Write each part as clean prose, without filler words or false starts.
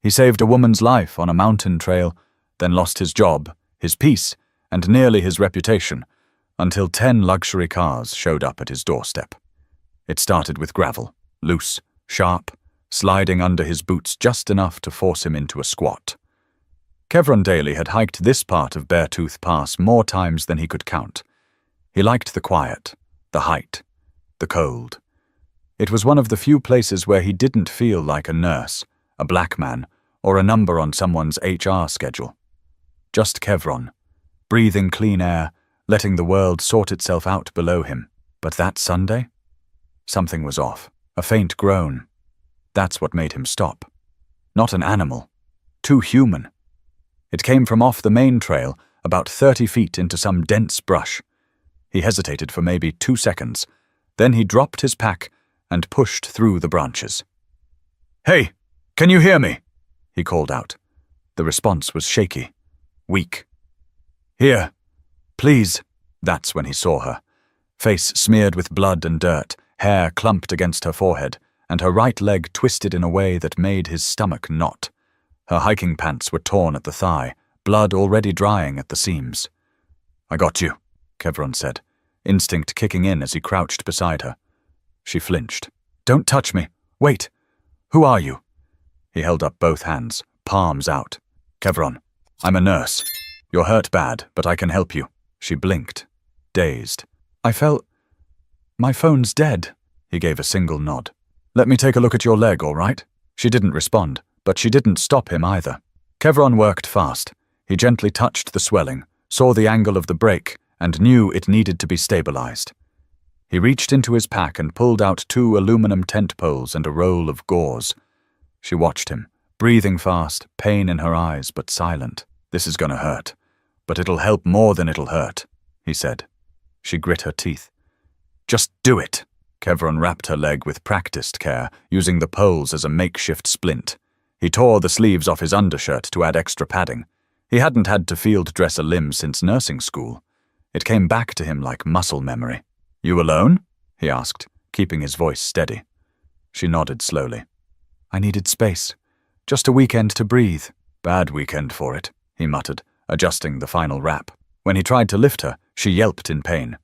He saved a woman's life on a mountain trail, then lost his job, his peace, and nearly his reputation, until 10 luxury cars showed up at his doorstep. It started with gravel, loose, sharp, sliding under his boots just enough to force him into a squat. Kevron Daly had hiked this part of Beartooth Pass more times than he could count. He liked the quiet, the height, the cold. It was one of the few places where he didn't feel like a nurse, a black man, or a number on someone's HR schedule. Just Kevron, breathing clean air, letting the world sort itself out below him. But that Sunday? Something was off, a faint groan. That's what made him stop. Not an animal, too human. It came from off the main trail, about 30 feet into some dense brush. He hesitated for maybe 2 seconds. Then he dropped his pack and pushed through the branches. "Hey, can you hear me?" he called out. The response was shaky, weak. "Here, please." That's when he saw her. Face smeared with blood and dirt, hair clumped against her forehead, and her right leg twisted in a way that made his stomach knot. Her hiking pants were torn at the thigh, blood already drying at the seams. "I got you," Kevron said, instinct kicking in as he crouched beside her. She flinched. "Don't touch me. Wait. Who are you?" He held up both hands, palms out. "Kevron, I'm a nurse. You're hurt bad, but I can help you." She blinked, dazed. My phone's dead." He gave a single nod. "Let me take a look at your leg, all right?" She didn't respond, but she didn't stop him either. Kevron worked fast. He gently touched the swelling, saw the angle of the break, and knew it needed to be stabilized. He reached into his pack and pulled out 2 aluminum tent poles and a roll of gauze. She watched him, breathing fast, pain in her eyes, but silent. "This is gonna hurt, but it'll help more than it'll hurt," he said. She grit her teeth. "Just do it." Kevron wrapped her leg with practiced care, using the poles as a makeshift splint. He tore the sleeves off his undershirt to add extra padding. He hadn't had to field dress a limb since nursing school. It came back to him like muscle memory. "You alone?" he asked, keeping his voice steady. She nodded slowly. "I needed space. Just a weekend to breathe." "Bad weekend for it," he muttered, adjusting the final wrap. When he tried to lift her, she yelped in pain.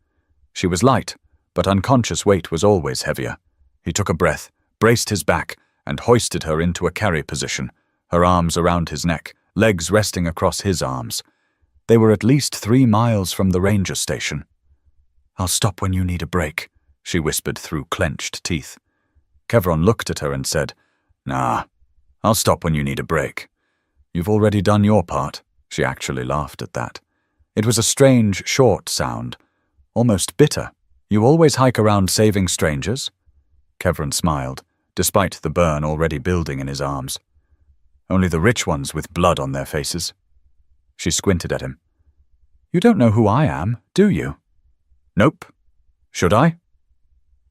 She was light, but unconscious weight was always heavier. He took a breath, braced his back, and hoisted her into a carry position, her arms around his neck, legs resting across his arms. They were at least 3 miles from the ranger station. "I'll stop when you need a break," she whispered through clenched teeth. Kevron looked at her and said, "Nah, I'll stop when you need a break. You've already done your part." She actually laughed at that. It was a strange, short sound, almost bitter. "You always hike around saving strangers?" Kevron smiled, despite the burn already building in his arms. "Only the rich ones with blood on their faces." She squinted at him. "You don't know who I am, do you?" "Nope. Should I?"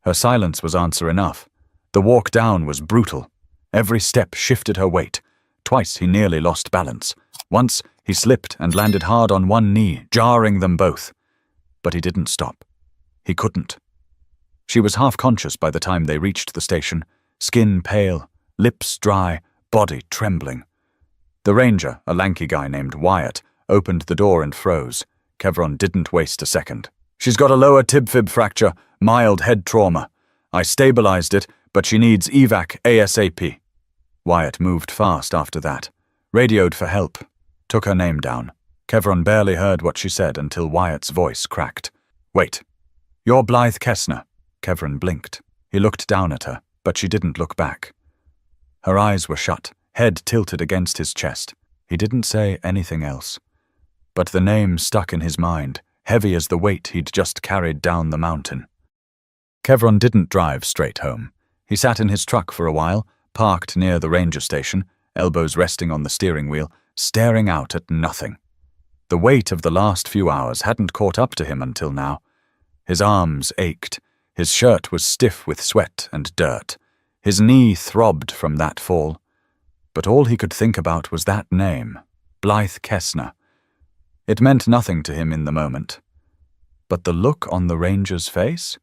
Her silence was answer enough. The walk down was brutal. Every step shifted her weight. Twice he nearly lost balance. Once he slipped and landed hard on one knee, jarring them both. But he didn't stop. He couldn't. She was half-conscious by the time they reached the station, skin pale, lips dry, body trembling. The ranger, a lanky guy named Wyatt, opened the door and froze. Kevron didn't waste a second. "She's got a lower tib-fib fracture, mild head trauma. I stabilized it, but she needs evac ASAP." Wyatt moved fast after that, radioed for help, took her name down. Kevron barely heard what she said until Wyatt's voice cracked. "Wait. You're Blythe Kessner." Kevron blinked. He looked down at her, but she didn't look back. Her eyes were shut, head tilted against his chest. He didn't say anything else. But the name stuck in his mind, heavy as the weight he'd just carried down the mountain. Kevron didn't drive straight home. He sat in his truck for a while, parked near the ranger station, elbows resting on the steering wheel, staring out at nothing. The weight of the last few hours hadn't caught up to him until now. His arms ached. His shirt was stiff with sweat and dirt. His knee throbbed from that fall. But all he could think about was that name, Blythe Kessner. It meant nothing to him in the moment. But the look on the ranger's face?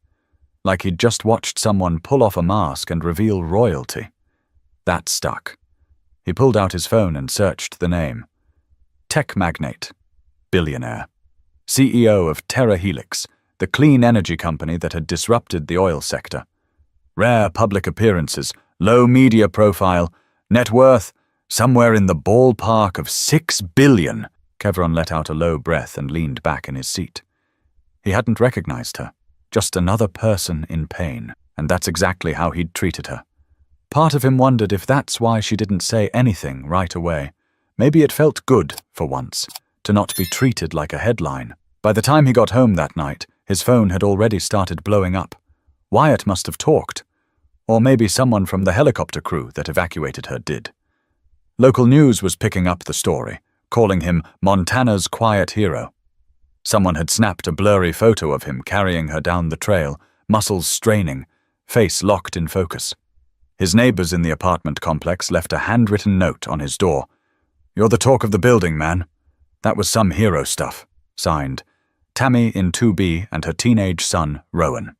Like he'd just watched someone pull off a mask and reveal royalty. That stuck. He pulled out his phone and searched the name. Tech magnate. Billionaire. CEO of Terra Helix, the clean energy company that had disrupted the oil sector. Rare public appearances, low media profile, net worth, somewhere in the ballpark of $6 billion. Kevron let out a low breath and leaned back in his seat. He hadn't recognized her, just another person in pain, and that's exactly how he'd treated her. Part of him wondered if that's why she didn't say anything right away. Maybe it felt good, for once, to not be treated like a headline. By the time he got home that night, his phone had already started blowing up. Wyatt must have talked. Or maybe someone from the helicopter crew that evacuated her did. Local news was picking up the story, calling him Montana's quiet hero. Someone had snapped a blurry photo of him carrying her down the trail, muscles straining, face locked in focus. His neighbors in the apartment complex left a handwritten note on his door. "You're the talk of the building, man. That was some hero stuff." Signed, Tammy in 2B and her teenage son, Rowan.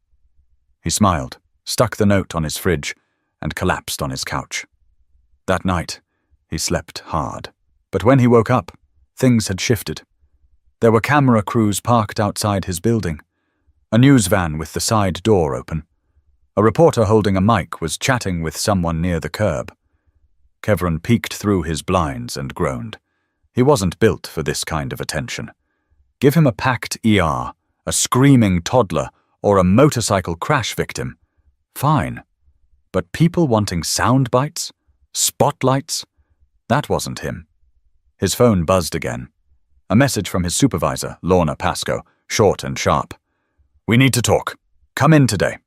He smiled, stuck the note on his fridge, and collapsed on his couch. That night, he slept hard. But when he woke up, things had shifted. There were camera crews parked outside his building. A news van with the side door open. A reporter holding a mic was chatting with someone near the curb. Kevron peeked through his blinds and groaned. He wasn't built for this kind of attention. Give him a packed ER, a screaming toddler, or a motorcycle crash victim. Fine. But people wanting sound bites? Spotlights? That wasn't him. His phone buzzed again. A message from his supervisor, Lorna Pascoe, short and sharp. "We need to talk. Come in today.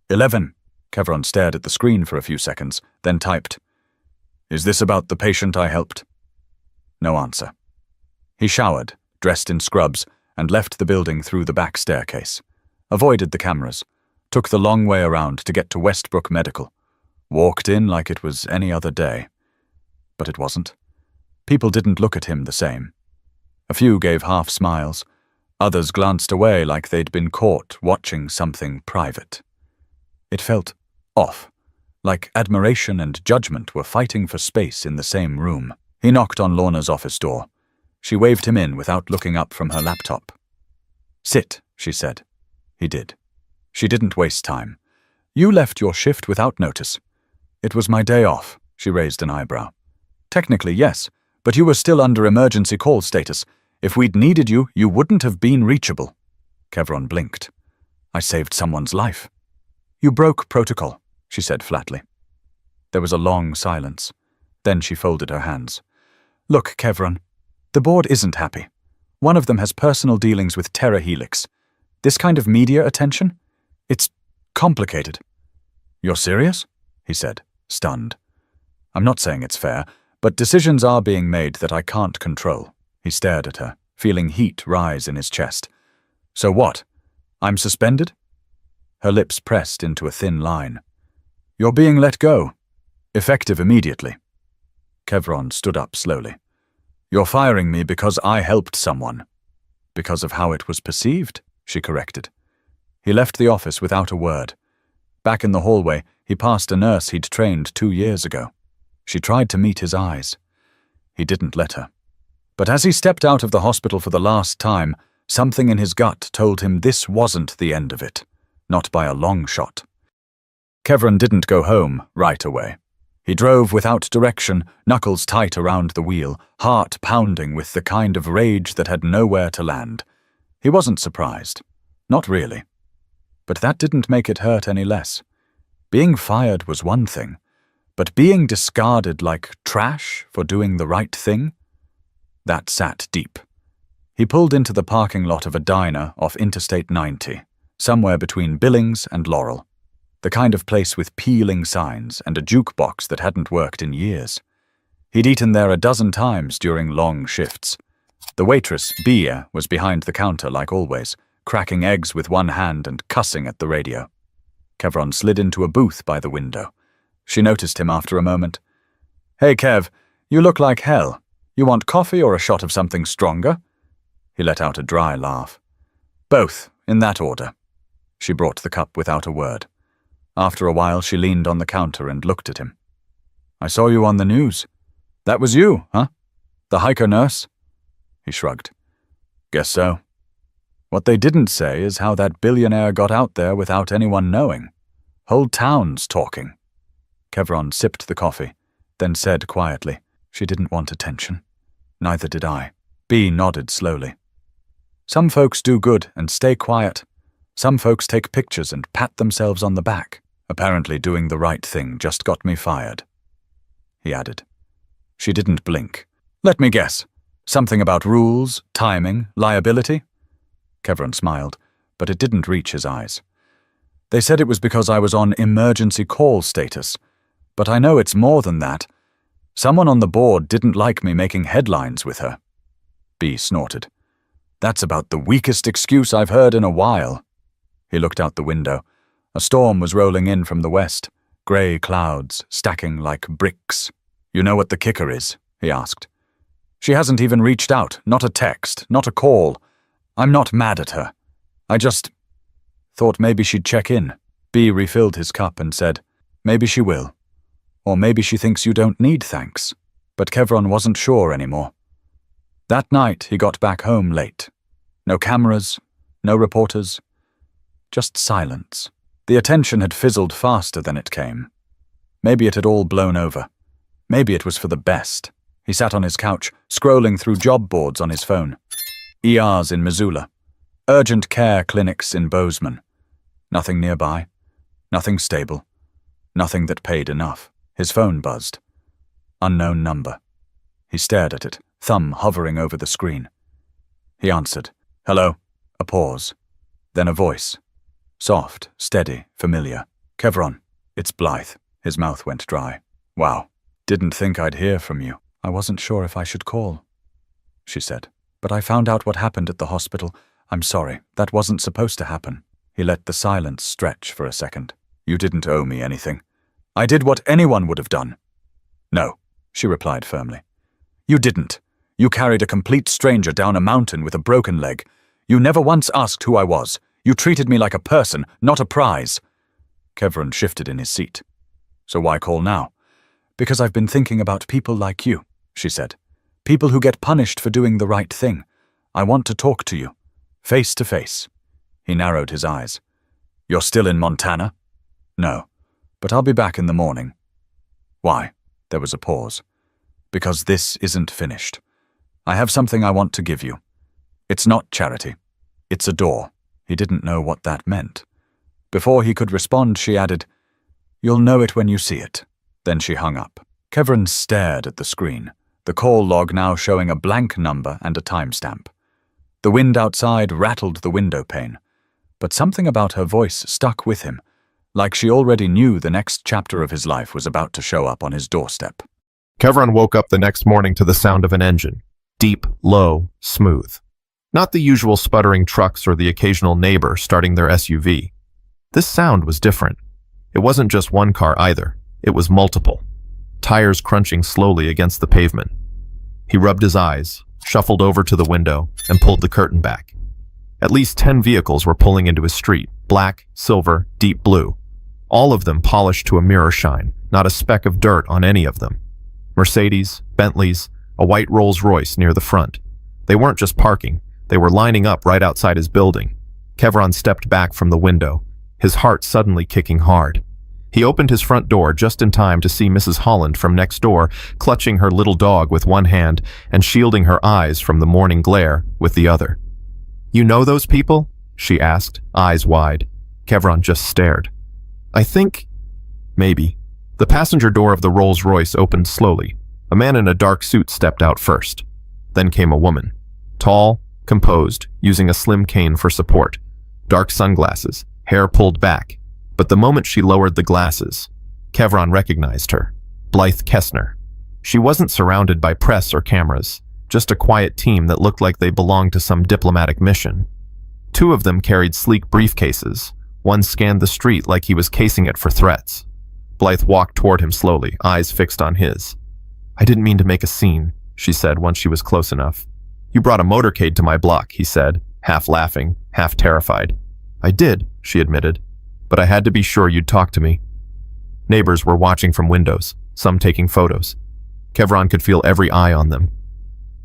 11. Kevron stared at the screen for a few seconds, then typed, "Is this about the patient I helped?" No answer. He showered, dressed in scrubs, and left the building through the back staircase. Avoided the cameras. Took the long way around to get to Westbrook Medical. Walked in like it was any other day. But it wasn't. People didn't look at him the same. A few gave half smiles. Others glanced away like they'd been caught watching something private. It felt off, like admiration and judgment were fighting for space in the same room. He knocked on Lorna's office door. She waved him in without looking up from her laptop. "Sit," she said. He did. She didn't waste time. "You left your shift without notice." "It was my day off," she raised an eyebrow. "Technically, yes, but you were still under emergency call status. If we'd needed you, you wouldn't have been reachable." Kevron blinked. "I saved someone's life." "You broke protocol," she said flatly. There was a long silence. Then she folded her hands. "Look, Kevron, the board isn't happy. One of them has personal dealings with Terra Helix. This kind of media attention? It's complicated." "You're serious?" he said, stunned. "I'm not saying it's fair, but decisions are being made that I can't control." He stared at her, feeling heat rise in his chest. "So what? I'm suspended?" Her lips pressed into a thin line. "You're being let go. Effective immediately." Kevron stood up slowly. "You're firing me because I helped someone." "Because of how it was perceived," she corrected. He left the office without a word. Back in the hallway, he passed a nurse he'd trained 2 years ago. She tried to meet his eyes. He didn't let her. But as he stepped out of the hospital for the last time, something in his gut told him this wasn't the end of it, not by a long shot. Kevron didn't go home right away. He drove without direction, knuckles tight around the wheel, heart pounding with the kind of rage that had nowhere to land. He wasn't surprised. Not really. But that didn't make it hurt any less. Being fired was one thing, but being discarded like trash for doing the right thing? That sat deep. He pulled into the parking lot of a diner off Interstate 90, somewhere between Billings and Laurel. The kind of place with peeling signs and a jukebox that hadn't worked in years. He'd eaten there a dozen times during long shifts. The waitress, Bia, was behind the counter like always, cracking eggs with one hand and cussing at the radio. Kevron slid into a booth by the window. She noticed him after a moment. "Hey, Kev, you look like hell. You want coffee or a shot of something stronger?" He let out a dry laugh. "Both, in that order." She brought the cup without a word. After a while, she leaned on the counter and looked at him. "I saw you on the news." That was you, huh? The hiker nurse? He shrugged. Guess so. What they didn't say is how that billionaire got out there without anyone knowing. Whole towns talking. Kevron sipped the coffee, then said quietly, she didn't want attention. Neither did I. B nodded slowly. Some folks do good and stay quiet. Some folks take pictures and pat themselves on the back. Apparently doing the right thing just got me fired. He added. She didn't blink. Let me guess. Something about rules, timing, liability? Kevron smiled, but it didn't reach his eyes. They said it was because I was on emergency call status, but I know it's more than that. Someone on the board didn't like me making headlines with her. B snorted. That's about the weakest excuse I've heard in a while. He looked out the window. A storm was rolling in from the west, grey clouds stacking like bricks. You know what the kicker is? He asked. She hasn't even reached out, not a text, not a call. I'm not mad at her. I just thought maybe she'd check in. B refilled his cup and said, maybe she will. Or maybe she thinks you don't need thanks. But Kevron wasn't sure anymore. That night he got back home late. No cameras, no reporters, just silence. The attention had fizzled faster than it came. Maybe it had all blown over. Maybe it was for the best. He sat on his couch, scrolling through job boards on his phone. ERs in Missoula. Urgent care clinics in Bozeman. Nothing nearby. Nothing stable. Nothing that paid enough. His phone buzzed. Unknown number. He stared at it, thumb hovering over the screen. He answered. Hello. A pause. Then a voice. Soft, steady, familiar. Kevron. It's Blythe. His mouth went dry. Wow. Didn't think I'd hear from you. I wasn't sure if I should call, she said. But I found out what happened at the hospital. I'm sorry. That wasn't supposed to happen. He let the silence stretch for a second. You didn't owe me anything. I did what anyone would have done. No, she replied firmly. You didn't. You carried a complete stranger down a mountain with a broken leg. You never once asked who I was. You treated me like a person, not a prize. Kevron shifted in his seat. So why call now? Because I've been thinking about people like you, she said. People who get punished for doing the right thing. I want to talk to you. Face to face. He narrowed his eyes. You're still in Montana? No, but I'll be back in the morning. Why? There was a pause. Because this isn't finished. I have something I want to give you. It's not charity. It's a door. He didn't know what that meant. Before he could respond, she added, You'll know it when you see it. Then she hung up. Kevron stared at the screen, the call log now showing a blank number and a timestamp. The wind outside rattled the window pane, but something about her voice stuck with him, like she already knew the next chapter of his life was about to show up on his doorstep. Kevron woke up the next morning to the sound of an engine. Deep, low, smooth. Not the usual sputtering trucks or the occasional neighbor starting their SUV. This sound was different. It wasn't just one car either. It was multiple. Tires crunching slowly against the pavement. He rubbed his eyes, shuffled over to the window, and pulled the curtain back. At least 10 vehicles were pulling into his street, black, silver, deep blue. All of them polished to a mirror shine, not a speck of dirt on any of them. Mercedes, Bentleys, a white Rolls-Royce near the front. They weren't just parking, they were lining up right outside his building. Kevron stepped back from the window, his heart suddenly kicking hard. He opened his front door just in time to see Mrs. Holland from next door, clutching her little dog with one hand and shielding her eyes from the morning glare with the other. You know those people? She asked, eyes wide. Kevron just stared. I think... maybe. The passenger door of the Rolls-Royce opened slowly. A man in a dark suit stepped out first. Then came a woman. Tall, composed, using a slim cane for support. Dark sunglasses, hair pulled back. But the moment she lowered the glasses, Kevron recognized her. Blythe Kessner. She wasn't surrounded by press or cameras, just a quiet team that looked like they belonged to some diplomatic mission. 2 of them carried sleek briefcases. One scanned the street like he was casing it for threats. Blythe walked toward him slowly, eyes fixed on his. I didn't mean to make a scene, she said once she was close enough. You brought a motorcade to my block, he said, half laughing, half terrified. I did, she admitted, but I had to be sure you'd talk to me. Neighbors were watching from windows, some taking photos. Kevron could feel every eye on them.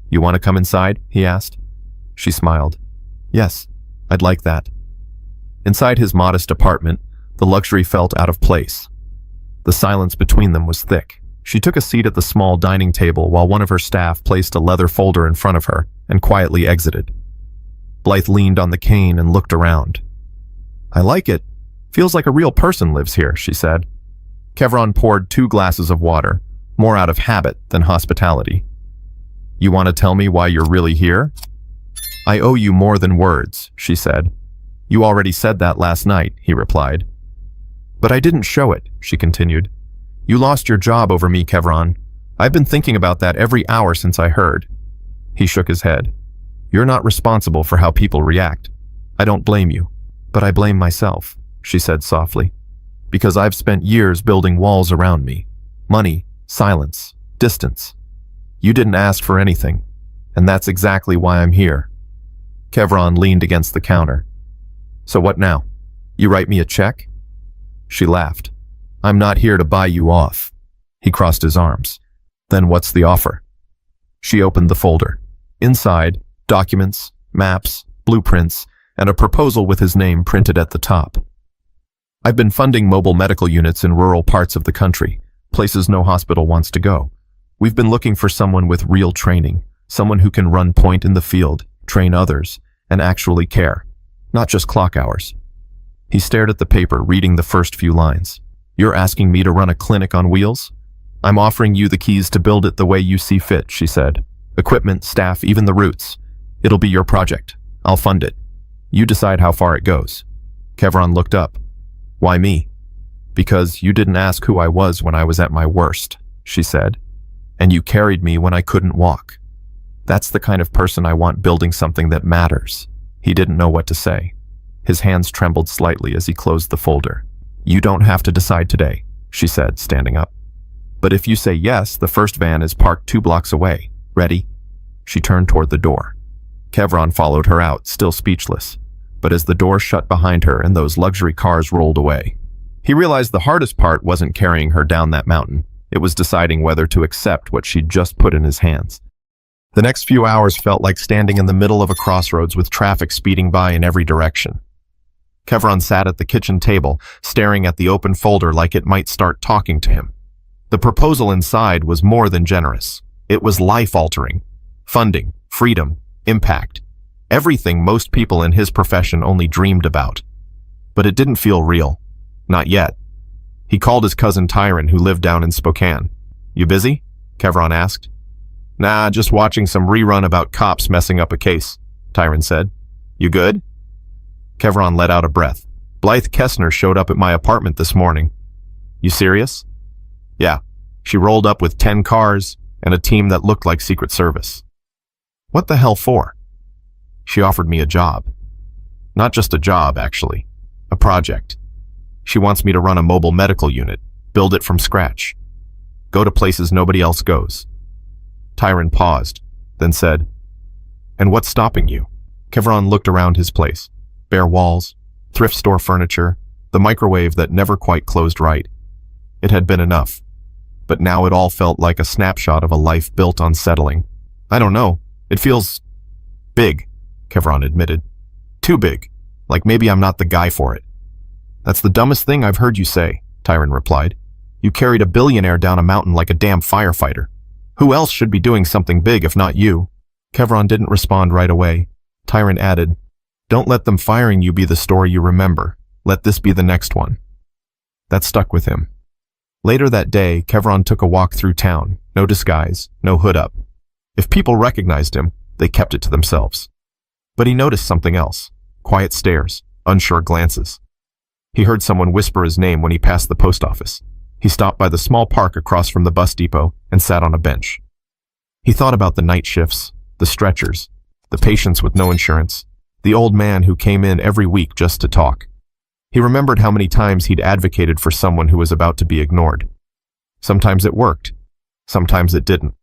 "You want to come inside?" he asked. She smiled. "Yes, I'd like that." Inside his modest apartment, the luxury felt out of place. The silence between them was thick. She took a seat at the small dining table while one of her staff placed a leather folder in front of her and quietly exited. Blythe leaned on the cane and looked around. "I like it. Feels like a real person lives here," she said. Kevron poured 2 glasses of water, more out of habit than hospitality. "You want to tell me why you're really here?" "I owe you more than words," she said. "You already said that last night," he replied. "But I didn't show it," she continued. "You lost your job over me, Kevron. I've been thinking about that every hour since I heard." He shook his head. "You're not responsible for how people react. I don't blame you, but I blame myself," she said softly. "Because I've spent years building walls around me. Money, silence, distance. You didn't ask for anything, and that's exactly why I'm here." Kevron leaned against the counter. "So what now? You write me a check?" She laughed. "I'm not here to buy you off." He crossed his arms. "Then what's the offer?" She opened the folder. Inside, documents, maps, blueprints, and a proposal with his name printed at the top. "I've been funding mobile medical units in rural parts of the country, places no hospital wants to go. We've been looking for someone with real training, someone who can run point in the field, train others, and actually care, not just clock hours." He stared at the paper, reading the first few lines. "You're asking me to run a clinic on wheels? I'm offering you the keys to build it the way you see fit," she said. "Equipment, staff, even the routes. It'll be your project. I'll fund it. You decide how far it goes." Kevron looked up. "Why me?" "Because you didn't ask who I was when I was at my worst," she said. "And you carried me when I couldn't walk. That's the kind of person I want building something that matters." He didn't know what to say. His hands trembled slightly as he closed the folder. "You don't have to decide today," she said, standing up. "But if you say yes, the first van is parked 2 blocks away. Ready?" She turned toward the door. Kevron followed her out, still speechless. But as the door shut behind her and those luxury cars rolled away, he realized the hardest part wasn't carrying her down that mountain. It was deciding whether to accept what she'd just put in his hands. The next few hours felt like standing in the middle of a crossroads with traffic speeding by in every direction. Kevron sat at the kitchen table, staring at the open folder like it might start talking to him. The proposal inside was more than generous. It was life-altering. Funding, freedom, impact. Everything most people in his profession only dreamed about. But it didn't feel real. Not yet. He called his cousin Tyron, who lived down in Spokane. "You busy?" Kevron asked. "Nah, just watching some rerun about cops messing up a case," Tyron said. "You good?" Kevron let out a breath. "Blythe Kessner showed up at my apartment this morning." "You serious?" "Yeah. She rolled up with 10 cars and a team that looked like Secret Service." "What the hell for?" "She offered me a job. Not just a job, actually. A project. She wants me to run a mobile medical unit, build it from scratch. Go to places nobody else goes." Tyron paused, then said, "And what's stopping you?" Kevron looked around his place. Bare walls, thrift store furniture, the microwave that never quite closed right. It had been enough. But now it all felt like a snapshot of a life built on settling. "I don't know. It feels big," Kevron admitted. "Too big. Like maybe I'm not the guy for it." "That's the dumbest thing I've heard you say," Tyron replied. "You carried a billionaire down a mountain like a damn firefighter. Who else should be doing something big if not you?" Kevron didn't respond right away. Tyron added, "Don't let them firing you be the story you remember. Let this be the next one." That stuck with him. Later that day, Kevron took a walk through town. No disguise, no hood up. If people recognized him, they kept it to themselves. But he noticed something else. Quiet stares, unsure glances. He heard someone whisper his name when he passed the post office. He stopped by the small park across from the bus depot and sat on a bench. He thought about the night shifts, the stretchers, the patients with no insurance, the old man who came in every week just to talk. He remembered how many times he'd advocated for someone who was about to be ignored. Sometimes it worked, sometimes it didn't.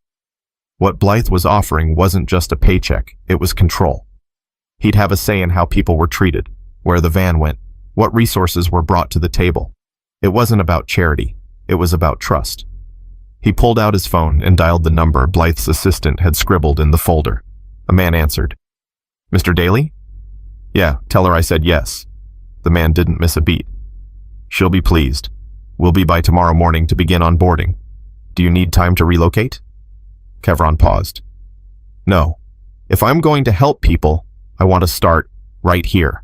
What Blythe was offering wasn't just a paycheck, it was control. He'd have a say in how people were treated, where the van went, what resources were brought to the table. It wasn't about charity, it was about trust. He pulled out his phone and dialed the number Blythe's assistant had scribbled in the folder. A man answered. "Mr. Daly?" "Yeah, tell her I said yes." The man didn't miss a beat. "She'll be pleased. We'll be by tomorrow morning to begin onboarding. Do you need time to relocate?" Kevron paused. "No. If I'm going to help people, I want to start right here."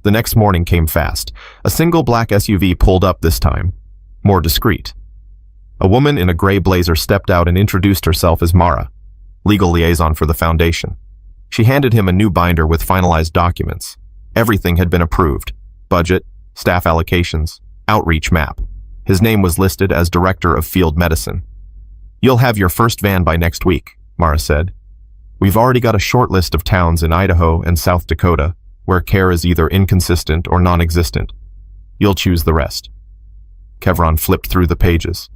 The next morning came fast. A single black SUV pulled up this time, more discreet. A woman in a gray blazer stepped out and introduced herself as Mara, legal liaison for the foundation. She handed him a new binder with finalized documents. Everything had been approved: budget, staff allocations, outreach map. His name was listed as Director of Field Medicine. "You'll have your first van by next week," Mara said. "We've already got a short list of towns in Idaho and South Dakota where care is either inconsistent or non-existent. You'll choose the rest." Kevron flipped through the pages.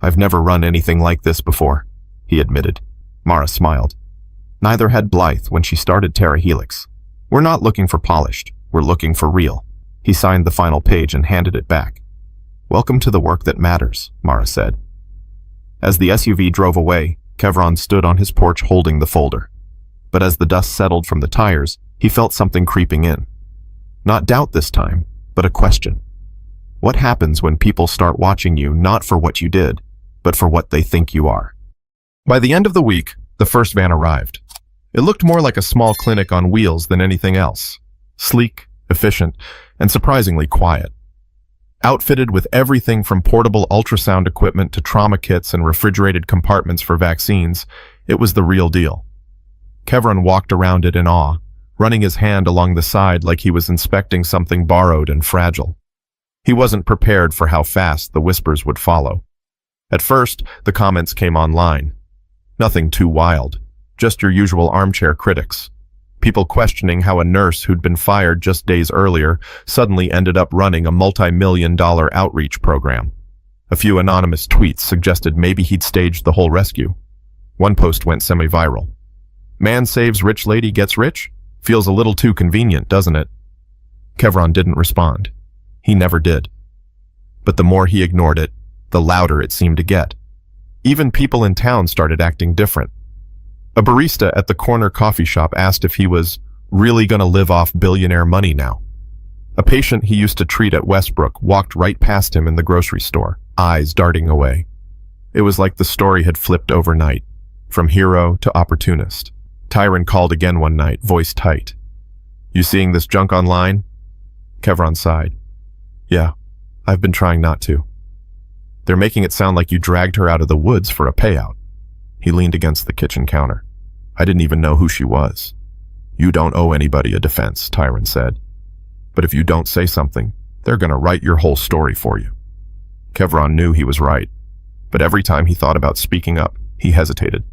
"I've never run anything like this before," he admitted. Mara smiled. Neither had Blythe when she started Terra Helix. "We're not looking for polished, we're looking for real." He signed the final page and handed it back. "Welcome to the work that matters," Mara said. As the SUV drove away, Kevron stood on his porch holding the folder. But as the dust settled from the tires, he felt something creeping in. Not doubt this time, but a question. What happens when people start watching you not for what you did, but for what they think you are? By the end of the week, the first van arrived. It looked more like a small clinic on wheels than anything else. Sleek, efficient, and surprisingly quiet. Outfitted with everything from portable ultrasound equipment to trauma kits and refrigerated compartments for vaccines, it was the real deal. Kevron walked around it in awe, running his hand along the side like he was inspecting something borrowed and fragile. He wasn't prepared for how fast the whispers would follow. At first, the comments came online. Nothing too wild, just your usual armchair critics. People questioning how a nurse who'd been fired just days earlier suddenly ended up running a multi-million-dollar outreach program. A few anonymous tweets suggested maybe he'd staged the whole rescue. One post went semi-viral. "Man saves rich lady gets rich? Feels a little too convenient, doesn't it?" Kevron didn't respond. He never did. But the more he ignored it, the louder it seemed to get. Even people in town started acting different. A barista at the corner coffee shop asked if he was really gonna live off billionaire money now. A patient he used to treat at Westbrook walked right past him in the grocery store, eyes darting away. It was like the story had flipped overnight, from hero to opportunist. Tyron called again one night, voice tight. "You seeing this junk online?" Kevron sighed. "Yeah, I've been trying not to." "They're making it sound like you dragged her out of the woods for a payout." He leaned against the kitchen counter. "I didn't even know who she was." "You don't owe anybody a defense," Tyron said. "But if you don't say something, they're gonna write your whole story for you." Kevron knew he was right, but every time he thought about speaking up, he hesitated.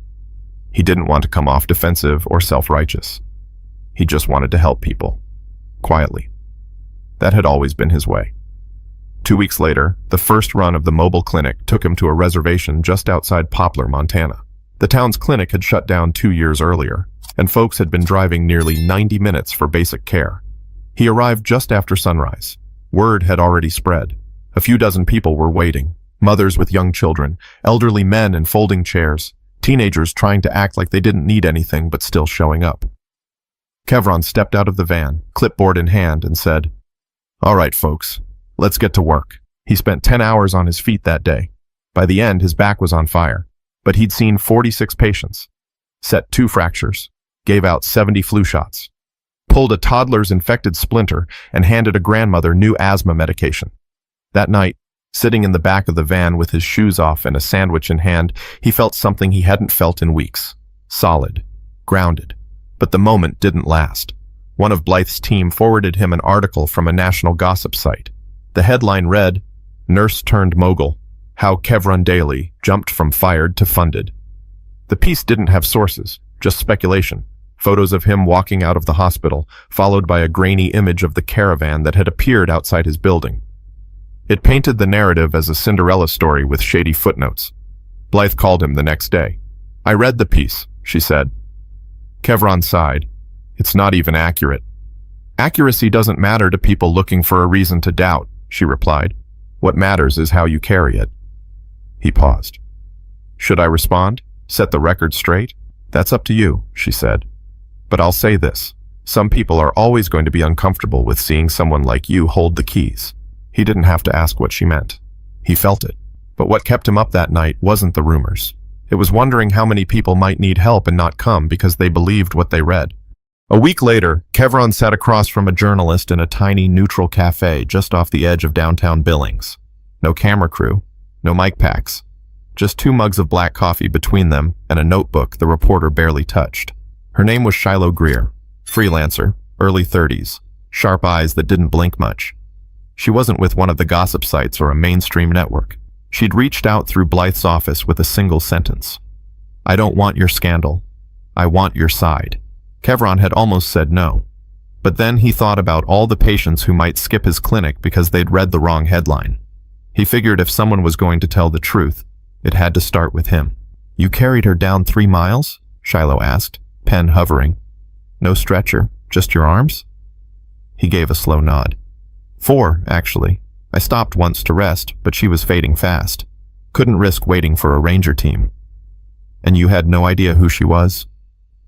He didn't want to come off defensive or self-righteous. He just wanted to help people, quietly. That had always been his way. 2 weeks later, the first run of the mobile clinic took him to a reservation just outside Poplar, Montana. The town's clinic had shut down 2 years earlier, and folks had been driving nearly 90 minutes for basic care. He arrived just after sunrise. Word had already spread. A few dozen people were waiting, mothers with young children, elderly men in folding chairs, teenagers trying to act like they didn't need anything but still showing up. Kevron stepped out of the van, clipboard in hand, and said, "All right, folks, let's get to work." He spent 10 hours on his feet that day. By the end, his back was on fire, but he'd seen 46 patients, set 2 fractures, gave out 70 flu shots, pulled a toddler's infected splinter, and handed a grandmother new asthma medication. That night, sitting in the back of the van with his shoes off and a sandwich in hand, he felt something he hadn't felt in weeks. Solid, grounded. But the moment didn't last. One of Blythe's team forwarded him an article from a national gossip site. The headline read, "Nurse Turned Mogul, How Kevron Daly Jumped from Fired to Funded." The piece didn't have sources, just speculation. Photos of him walking out of the hospital, followed by a grainy image of the caravan that had appeared outside his building. It painted the narrative as a Cinderella story with shady footnotes. Blythe called him the next day. "I read the piece," she said. Kevron sighed. "It's not even accurate." "Accuracy doesn't matter to people looking for a reason to doubt," she replied. "What matters is how you carry it." He paused. Should I respond? Set the record straight? That's up to you, she said. But I'll say this. Some people are always going to be uncomfortable with seeing someone like you hold the keys. He didn't have to ask what she meant. He felt it. But what kept him up that night wasn't the rumors. It was wondering how many people might need help and not come because they believed what they read. A week later, Kevron sat across from a journalist in a tiny, neutral cafe just off the edge of downtown Billings. No camera crew, no mic packs. Just 2 mugs of black coffee between them and a notebook the reporter barely touched. Her name was Shiloh Greer, freelancer, early 30s, sharp eyes that didn't blink much. She wasn't with one of the gossip sites or a mainstream network. She'd reached out through Blythe's office with a single sentence. I don't want your scandal. I want your side. Kevron had almost said no. But then he thought about all the patients who might skip his clinic because they'd read the wrong headline. He figured if someone was going to tell the truth, it had to start with him. You carried her down 3 miles? Shiloh asked, pen hovering. No stretcher, just your arms? He gave a slow nod. 4, actually. I stopped once to rest, but she was fading fast. Couldn't risk waiting for a ranger team. And you had no idea who she was?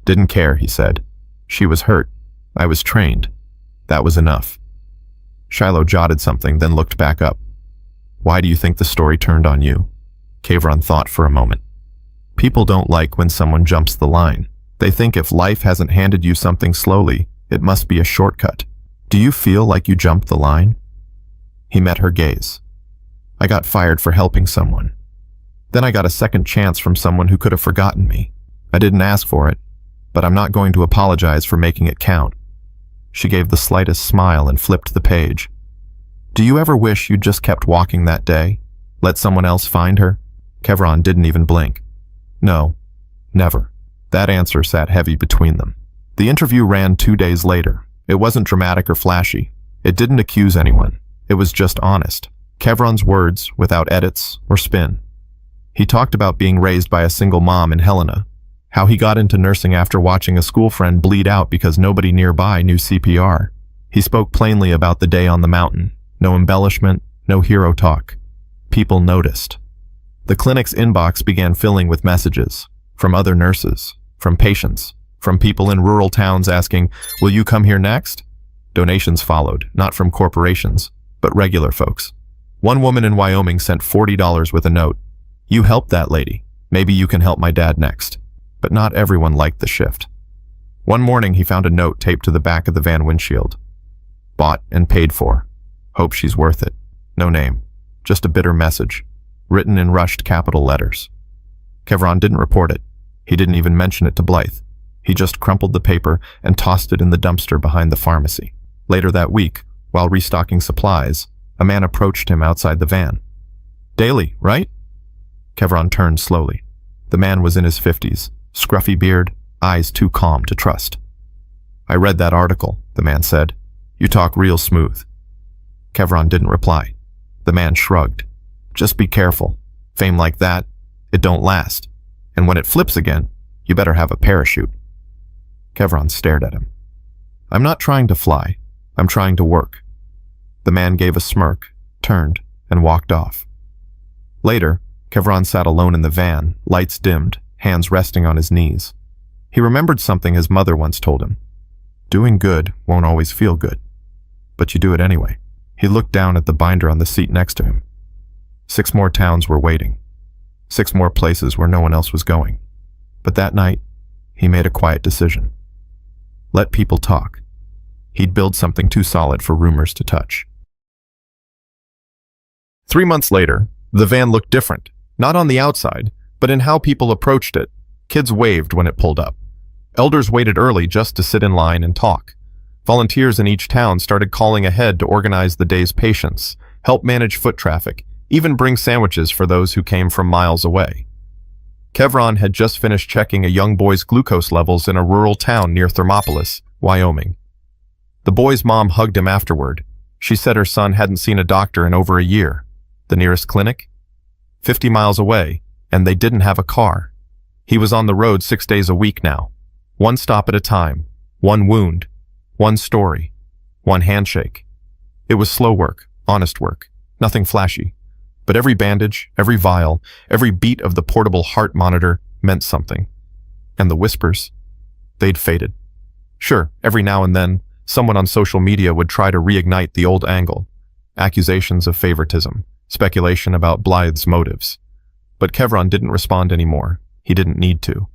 Didn't care, he said. She was hurt. I was trained. That was enough. Shiloh jotted something, then looked back up. Why do you think the story turned on you? Kevron thought for a moment. People don't like when someone jumps the line. They think if life hasn't handed you something slowly, it must be a shortcut. Do you feel like you jumped the line? He met her gaze. I got fired for helping someone. Then I got a second chance from someone who could have forgotten me. I didn't ask for it, but I'm not going to apologize for making it count. She gave the slightest smile and flipped the page. Do you ever wish you'd just kept walking that day? Let someone else find her? Kevron didn't even blink. No, never. That answer sat heavy between them. The interview ran 2 days later. It wasn't dramatic or flashy. It didn't accuse anyone. It was just honest. Kevron's words, without edits or spin. He talked about being raised by a single mom in Helena, how he got into nursing after watching a school friend bleed out because nobody nearby knew CPR. He spoke plainly about the day on the mountain. No embellishment, no hero talk. People noticed. The clinic's inbox began filling with messages from other nurses, from patients, from people in rural towns asking, will you come here next? Donations followed, not from corporations, but regular folks. One woman in Wyoming sent $40 with a note. You helped that lady. Maybe you can help my dad next. But not everyone liked the shift. One morning he found a note taped to the back of the van windshield. Bought and paid for. Hope she's worth it. No name. Just a bitter message, written in rushed capital letters. Kevron didn't report it. He didn't even mention it to Blythe. He just crumpled the paper and tossed it in the dumpster behind the pharmacy. Later that week, while restocking supplies, a man approached him outside the van. Daly, right? Kevron turned slowly. The man was in his 50s, scruffy beard, eyes too calm to trust. I read that article, the man said. You talk real smooth. Kevron didn't reply. The man shrugged. Just be careful. Fame like that, it don't last. And when it flips again, you better have a parachute. Kevron stared at him. I'm not trying to fly. I'm trying to work. The man gave a smirk, turned, and walked off. Later, Kevron sat alone in the van, lights dimmed, hands resting on his knees. He remembered something his mother once told him. Doing good won't always feel good, but you do it anyway. He looked down at the binder on the seat next to him. 6 more towns were waiting. 6 more places where no one else was going. But that night, he made a quiet decision. Let people talk. He'd build something too solid for rumors to touch. 3 months later, the van looked different, not on the outside, but in how people approached it. Kids waved when it pulled up. Elders waited early just to sit in line and talk. Volunteers in each town started calling ahead to organize the day's patients, help manage foot traffic, even bring sandwiches for those who came from miles away. Kevron had just finished checking a young boy's glucose levels in a rural town near Thermopolis, Wyoming. The boy's mom hugged him afterward. She said her son hadn't seen a doctor in over a year. The nearest clinic? 50 miles away, and they didn't have a car. He was on the road 6 days a week now. 1 stop at a time, 1 wound, 1 story, 1 handshake. It was slow work, honest work, nothing flashy. But every bandage, every vial, every beat of the portable heart monitor meant something. And the whispers, they'd faded. Sure, every now and then, someone on social media would try to reignite the old angle. Accusations of favoritism, speculation about Blythe's motives. But Kevron didn't respond anymore. He didn't need to.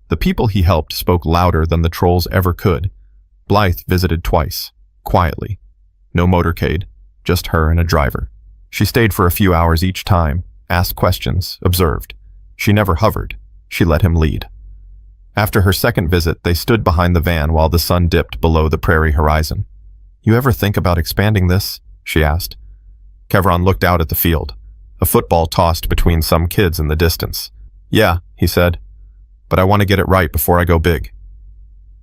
The people he helped spoke louder than the trolls ever could. Blythe visited twice, quietly. No motorcade, just her and a driver. She stayed for a few hours each time, asked questions, observed. She never hovered. She let him lead. After her second visit, they stood behind the van while the sun dipped below the prairie horizon. "You ever think about expanding this?" she asked. Kevron looked out at the field. A football tossed between some kids in the distance. "Yeah," he said, "but I want to get it right before I go big."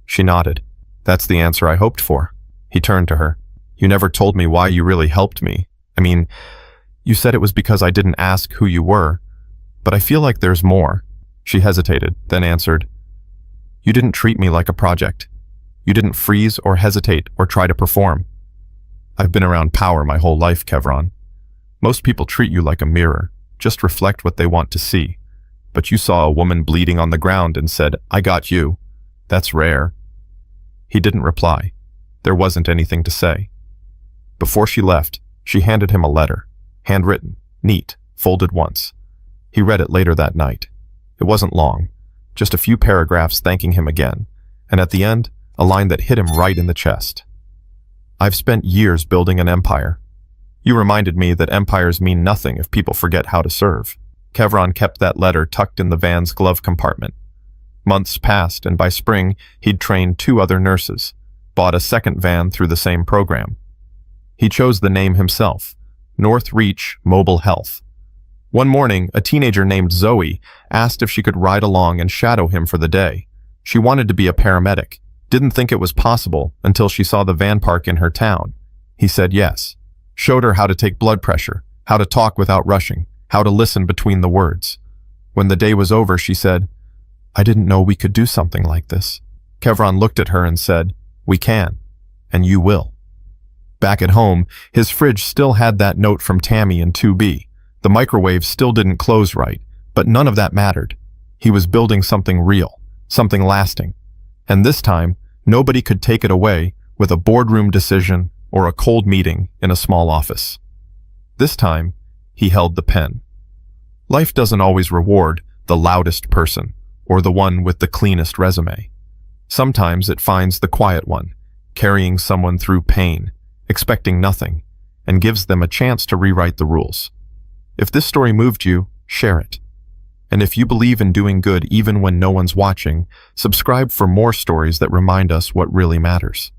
She nodded. "That's the answer I hoped for." He turned to her. "You never told me why you really helped me. I mean, you said it was because I didn't ask who you were, but I feel like there's more." She hesitated, then answered, "You didn't treat me like a project. You didn't freeze or hesitate or try to perform. I've been around power my whole life, Kevron. Most people treat you like a mirror, just reflect what they want to see. But you saw a woman bleeding on the ground and said, 'I got you.' That's rare." He didn't reply. There wasn't anything to say. Before she left, she handed him a letter, handwritten, neat, folded once. He read it later that night. It wasn't long, just a few paragraphs thanking him again, and at the end, a line that hit him right in the chest. "I've spent years building an empire. You reminded me that empires mean nothing if people forget how to serve." Kevron kept that letter tucked in the van's glove compartment. Months passed, and by spring, he'd trained 2 other nurses, bought a second van through the same program. He chose the name himself, North Reach Mobile Health. One morning, a teenager named Zoe asked if she could ride along and shadow him for the day. She wanted to be a paramedic, didn't think it was possible until she saw the van park in her town. He said yes, showed her how to take blood pressure, how to talk without rushing, how to listen between the words. When the day was over, she said, "I didn't know we could do something like this." Kevron looked at her and said, "We can, and you will." Back at home, his fridge still had that note from Tammy in 2B. The microwave still didn't close right, but none of that mattered. He was building something real, something lasting. And this time, nobody could take it away with a boardroom decision or a cold meeting in a small office. This time, he held the pen. Life doesn't always reward the loudest person or the one with the cleanest resume. Sometimes it finds the quiet one, carrying someone through pain, expecting nothing, and gives them a chance to rewrite the rules. If this story moved you, share it. And if you believe in doing good even when no one's watching, subscribe for more stories that remind us what really matters.